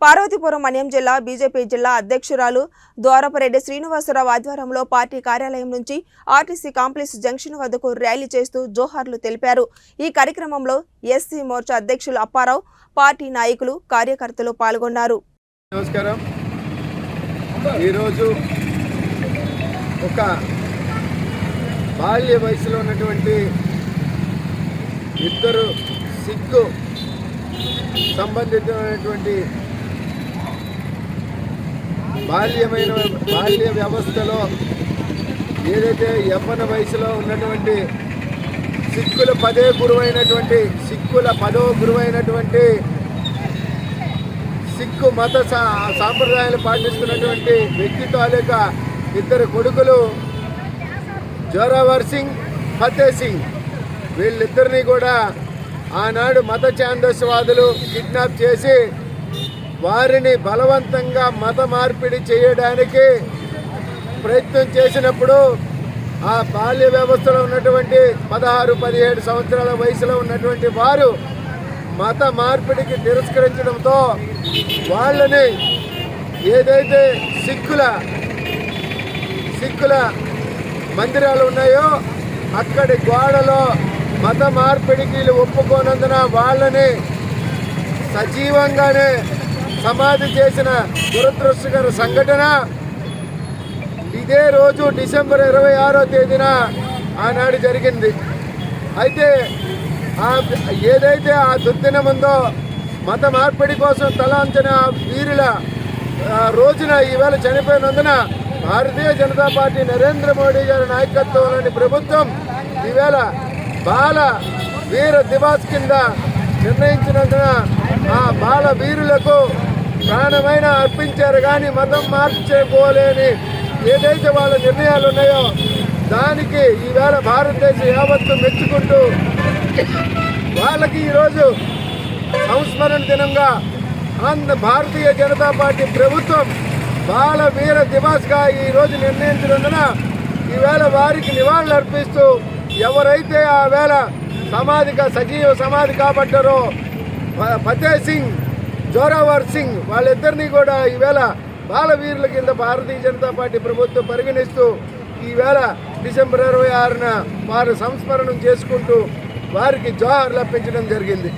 పార్వతీపురం మన్యం జిల్లా బీజేపీ జిల్లా అధ్యక్షురాలు ద్వారపరెడ్డి శ్రీనివాసరావు ఆధ్వర్యంలో పార్టీ కార్యాలయం నుంచి ఆర్టీసీ కాంప్లెక్స్ జంక్షన్ వద్దకు ర్యాలీ చేస్తూ జోహార్లు తెలిపారు। ఈ కార్యక్రమంలో ఎస్సీ మోర్చా అధ్యక్షులు అప్పారావు, పార్టీ నాయకులు, కార్యకర్తలు పాల్గొన్నారు। నమస్కారం। ఈ రోజు ఒక బాల్య వయసులో ఉన్నటువంటి ఇద్దరు సిక్కు సంబంధితమైనటువంటి బాల్య వ్యవస్థలో ఏదైతే యవ్వన వయసులో ఉన్నటువంటి సిక్కుల పదవ గురువైనటువంటి సిక్కు మత సాంప్రదాయాలు పాటిస్తున్నటువంటి వ్యక్తి తాలూకా ఇద్దరు కొడుకులు జోరావర్ సింగ్, ఫతే సింగ్, వీళ్ళిద్దరినీ కూడా ఆనాడు మత ఛాందస్వాదులు కిడ్నాప్ చేసి వారిని బలవంతంగా మత మార్పిడి చేయడానికి ప్రయత్నం చేసినప్పుడు ఆ బాల్య వ్యవస్థలో ఉన్నటువంటి 16-17 సంవత్సరాల వయసులో ఉన్నటువంటి వారు మత మార్పిడికి తిరస్కరించడంతో వాళ్ళని ఏదైతే సిక్కుల మందిరాలు ఉన్నాయో అక్కడి గోడలో మత మార్పిడికి ఒప్పుకోనందున వాళ్ళని సజీవంగానే సమాధి చేసిన దురదృష్టకర సంఘటన ఇదే రోజు డిసెంబర్ 26వ తేదీన ఆనాడు జరిగింది। అయితే ఏదైతే ఆ దుర్దినం ఉందో మత మార్పిడి కోసం తలాంచిన వీరుల రోజున ఈవేళ చనిపోయినందున భారతీయ జనతా పార్టీ నరేంద్ర మోడీ గారి నాయకత్వంలోని ప్రభుత్వం ఈవేళ బాల వీర దివాస్ కింద నిర్ణయించినందున ఆ బాల వీరులకు ప్రాణమైన అర్పించారు, కానీ మతం మార్చుకోలేని ఏదైతే వాళ్ళ నిర్ణయాలు ఉన్నాయో దానికి ఈవేళ భారతదేశం యావత్తు మెచ్చుకుంటూ వాళ్ళకి ఈరోజు సంస్మరణ దినంగా భారతీయ జనతా పార్టీ ప్రభుత్వం బాల వీర దివాస్గా ఈరోజు నిర్ణయించినందున ఈవేళ వారికి నివాళులు అర్పిస్తూ ఎవరైతే ఆ వేళ సజీవ సమాధి కాబట్టారో ఫతే సింగ్, జోరావర్ సింగ్ వాళ్ళిద్దరినీ కూడా ఈవేళ బాలవీరుల కింద భారతీయ జనతా పార్టీ ప్రభుత్వం పరిగణిస్తూ ఈవేళ డిసెంబర్ 26న వారు సంస్మరణం చేసుకుంటూ వారికి జోహార్లు అర్పించడం జరిగింది।